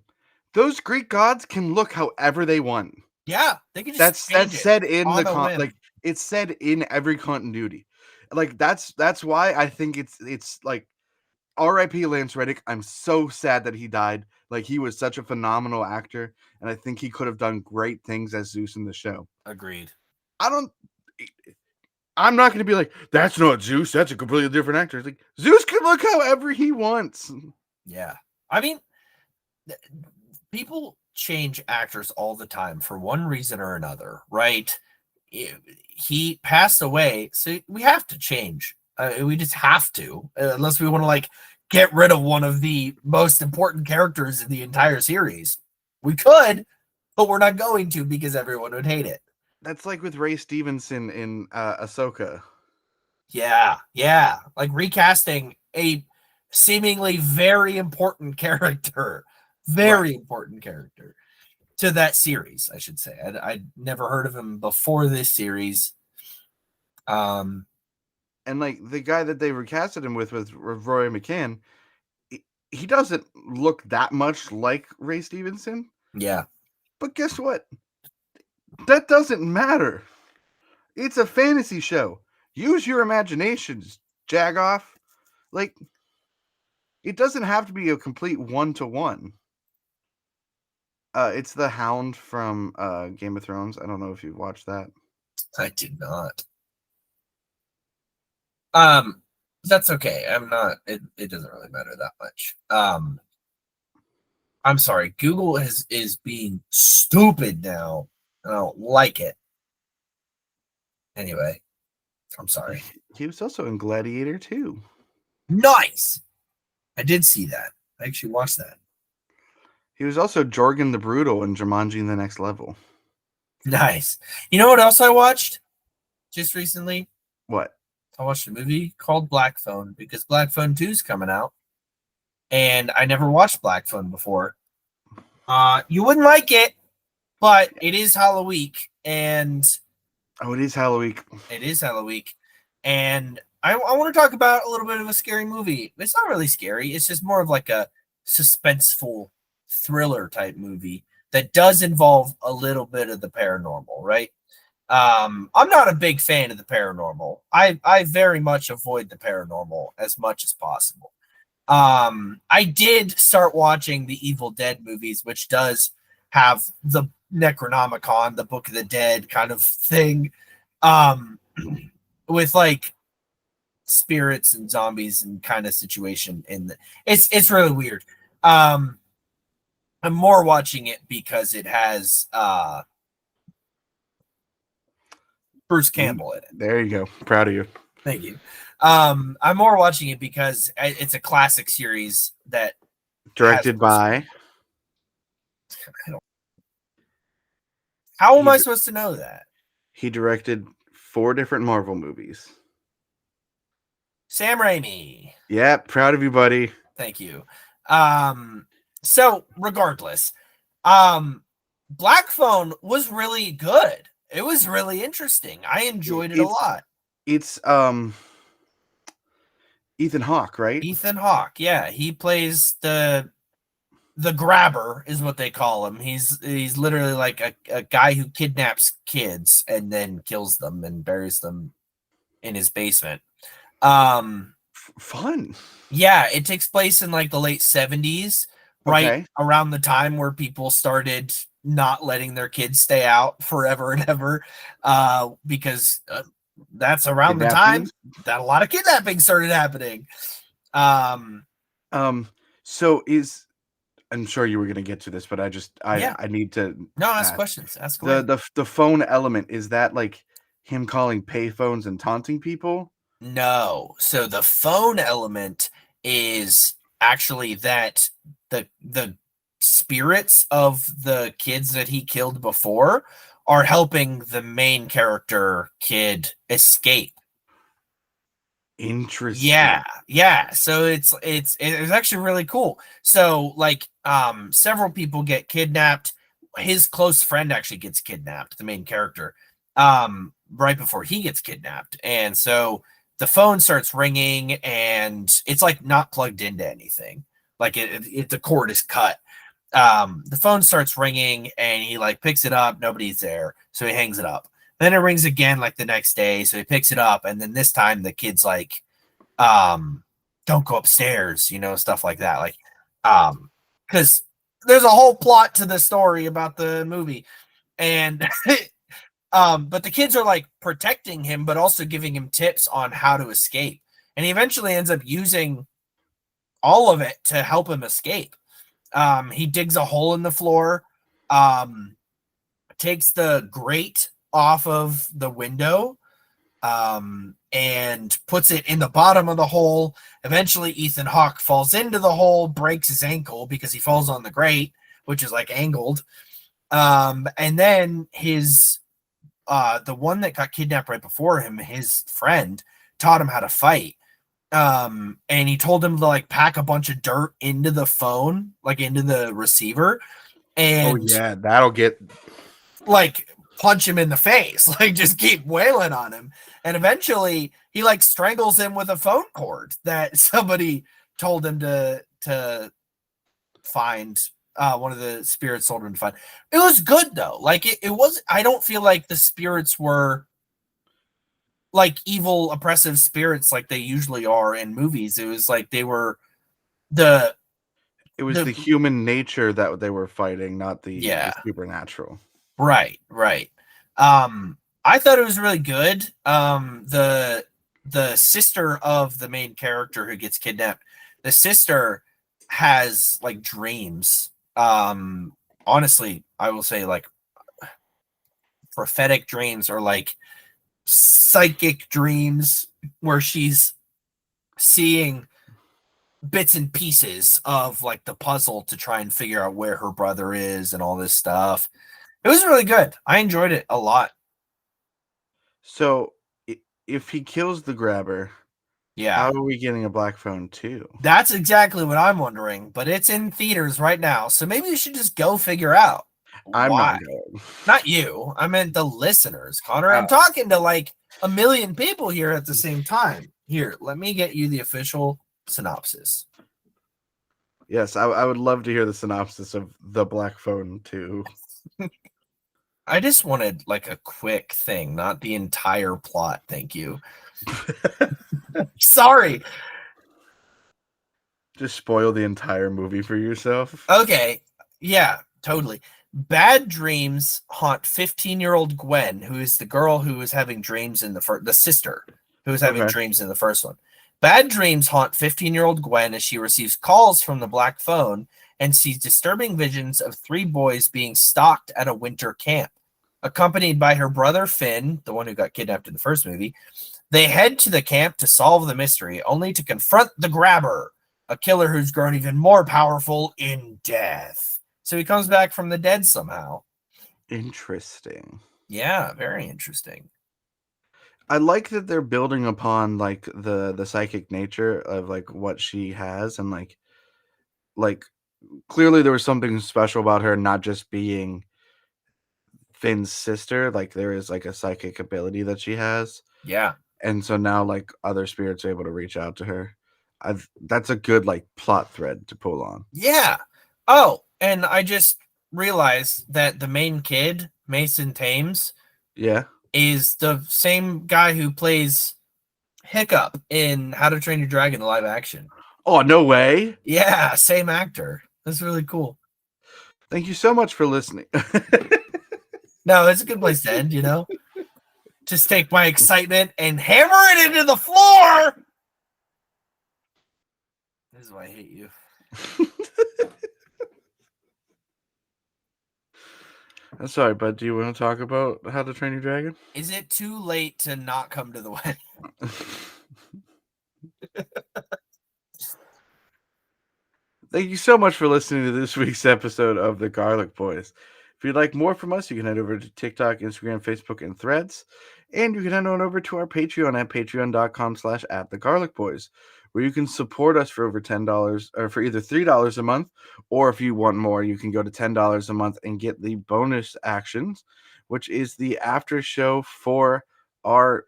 Those Greek gods can look however they want. Yeah, they can just that's said in the like it's said in every continuity. Like that's why I think it's like R.I.P. Lance Reddick. I'm so sad that he died. Like he was such a phenomenal actor, and I think he could have done great things as Zeus in the show. Agreed. I'm not going to be like, that's not Zeus. That's a completely different actor. It's like Zeus can look however he wants. Yeah, I mean, people change actors all the time for one reason or another, right? He passed away, so we have to change. We just have to, unless we want to like get rid of one of the most important characters in the entire series. We could, but we're not going to because everyone would hate it. That's like with Ray Stevenson in Ahsoka. Yeah, like recasting a seemingly very important character. Very important character to that series, I should say. I'd never heard of him before this series. And like the guy that they recasted him with Roy McCann, he doesn't look that much like Ray Stevenson. Yeah. But guess what? That doesn't matter. It's a fantasy show. Use your imaginations, Jagoff. Like, it doesn't have to be a complete one-to-one. It's the Hound from Game of Thrones. I don't know if you've watched that. I did not. That's okay. I'm not. It doesn't really matter that much. I'm sorry. Google is being stupid now. I don't like it. Anyway, I'm sorry. He was also in Gladiator 2. Nice. I did see that. I actually watched that. He was also Jorgen the Brutal in Jumanji: The Next Level. Nice. You know what else I watched just recently? What? I watched a movie called Blackphone because Blackphone 2 is coming out. And I never watched Blackphone before. You wouldn't like it, but it is Halloween. And it is Halloween. It is Halloween. And I want to talk about a little bit of a scary movie. It's not really scary. It's just more of like a suspenseful thriller type movie that does involve a little bit of the paranormal, right? I'm not a big fan of the paranormal. I very much avoid the paranormal as much as possible. I did start watching the Evil Dead movies, which does have the Necronomicon, the Book of the Dead kind of thing, with like spirits and zombies and kind of situation. It's really weird. I'm more watching it because it has Bruce Campbell in it. There you go. Proud of you. Thank you. I'm more watching it because it's a classic series that directed by. How am I supposed to know that? He directed 4 different Marvel movies. Sam Raimi. Yeah, proud of you, buddy. Thank you. So regardless, Blackphone was really good. It was really interesting. I enjoyed it a lot. It's Ethan Hawke, right? Ethan Hawke, yeah. He plays the grabber is what they call him. He's literally like a guy who kidnaps kids and then kills them and buries them in his basement. Fun. Yeah, it takes place in like the late 70s right Okay. around the time where people started not letting their kids stay out forever and ever, because that's around the time Kidnappings. that a lot of kidnapping started happening. Um, So is I'm sure you were going to get to this, but yeah, I need to no, ask ask questions, ask away. the phone element, is that like him calling payphones and taunting people? No, so the phone element is actually that the spirits of the kids that he killed before are helping the main character kid escape. Interesting. Yeah. So it's actually really cool. So like several people get kidnapped. His close friend actually gets kidnapped, the main character, right before he gets kidnapped. And so the phone starts ringing and it's like not plugged into anything. Like the cord is cut. The phone starts ringing and he like picks it up, nobody's there, so he hangs it up. Then it rings again like the next day, so he picks it up, and then this time the kid's like, don't go upstairs, stuff like that. Like, because there's a whole plot to the story about the movie, and but the kids are like protecting him, but also giving him tips on how to escape, and he eventually ends up using all of it to help him escape. He digs a hole in the floor, takes the grate off of the window, and puts it in the bottom of the hole. Eventually, Ethan Hawke falls into the hole, breaks his ankle because he falls on the grate, which is like angled. And then the one that got kidnapped right before him, his friend, taught him how to fight. And he told him to like pack a bunch of dirt into the phone, like into the receiver, Oh and yeah, that'll get like punch him in the face, like just keep wailing on him. And eventually he like strangles him with a phone cord that somebody told him to find. One of the spirits told him to find. It was good though. Like it was, I don't feel like the spirits were like evil, oppressive spirits like they usually are in movies. It was like they were the it was the the human nature that they were fighting, not the yeah. supernatural. Right. I thought it was really good. The sister of the main character who gets kidnapped, the sister has like dreams. Honestly, I will say like prophetic dreams or like psychic dreams where she's seeing bits and pieces of like the puzzle to try and figure out where her brother is and all this stuff. It was really good. I enjoyed it a lot. So if he kills the grabber, Yeah. how are we getting a Blackphone 2? That's exactly what I'm wondering, but it's in theaters right now. So maybe you should just go figure out I'm why. not going. Not you. I meant the listeners, Connor. I'm talking to like a million people here at the same time. Here, let me get you the official synopsis. Yes, I would love to hear the synopsis of the Blackphone 2. I just wanted like a quick thing, not the entire plot. Thank you. Sorry. Just spoil the entire movie for yourself. Okay. Yeah, totally. Bad dreams haunt 15-year-old Gwen, who is the girl who was having dreams in the sister who was having dreams in the first one. Bad dreams haunt 15-year-old Gwen as she receives calls from the Black Phone and sees disturbing visions of 3 boys being stalked at a winter camp. Accompanied by her brother Finn, the one who got kidnapped in the first movie, they head to the camp to solve the mystery, only to confront the grabber, a killer who's grown even more powerful in death. So he comes back from the dead somehow. Interesting. Yeah, very interesting. I like that they're building upon like the psychic nature of like what she has, and like clearly there was something special about her not just being Finn's sister. Like there is like a psychic ability that she has. Yeah. And so now like other spirits are able to reach out to her. That's a good like plot thread to pull on. Yeah. Oh, and I just realized that the main kid, Mason Thames, Yeah. is the same guy who plays Hiccup in How to Train Your Dragon live action. Oh, no way. Yeah, same actor. That's really cool. Thank you so much for listening. No, it's a good place to end, you know? Just take my excitement and hammer it into the floor. This is why I hate you. I'm sorry, bud. Do you want to talk about How to Train Your Dragon? Is it too late to not come to the wedding? Thank you so much for listening to this week's episode of The Garlic Boys. If you'd like more from us, you can head over to TikTok, Instagram, Facebook, and Threads. And you can head on over to our Patreon at patreon.com/@thegarlicboys, where you can support us for over $10 or for either $3 a month, or if you want more, you can go to $10 a month and get the bonus actions, which is the after show for our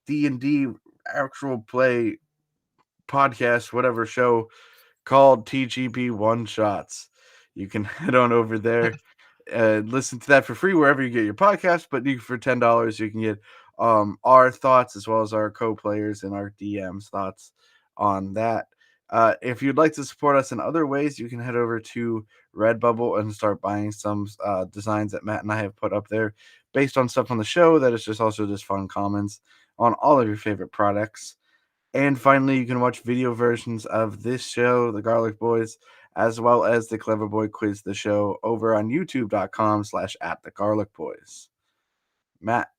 D&D actual play podcast, whatever show, called TGB One Shots. You can head on over there and listen to that for free wherever you get your podcast. But for $10, you can get our thoughts as well as our co-players and our DM's thoughts on that. If you'd like to support us in other ways, you can head over to Redbubble and start buying some designs that Matt and I have put up there based on stuff on the show that is just also just fun comments on all of your favorite products. And finally, you can watch video versions of this show, The Garlic Boys, as well as the Clever Boy Quiz the Show over on youtube.com/@thegarlicboys. Matt,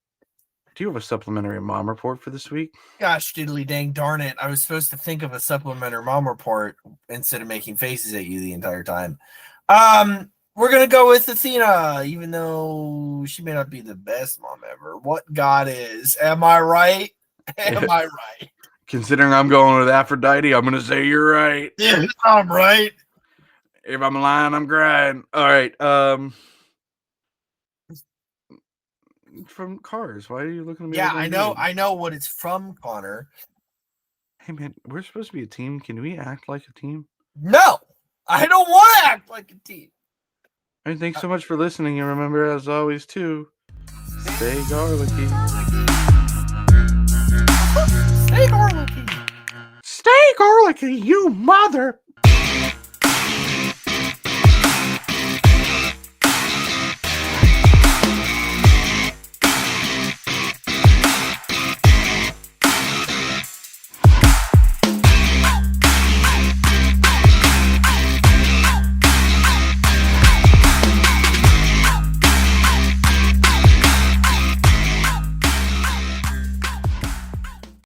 do you have a supplementary mom report for this week? Gosh, diddly dang darn it. I was supposed to think of a supplementary mom report instead of making faces at you the entire time. We're going to go with Athena, even though she may not be the best mom ever. What God is? Am I right? Am I right? Considering I'm going with Aphrodite, I'm going to say you're right. Yeah, I'm right. If I'm lying, I'm crying. All right. From Cars. Why are you looking at me? Yeah, like I know what it's from, Connor. Hey, man, we're supposed to be a team. Can we act like a team? No, I don't want to act like a team. All right, thanks so much for listening. And remember, as always, to stay garlicky. Stay garlicky. Stay garlicky, you mother.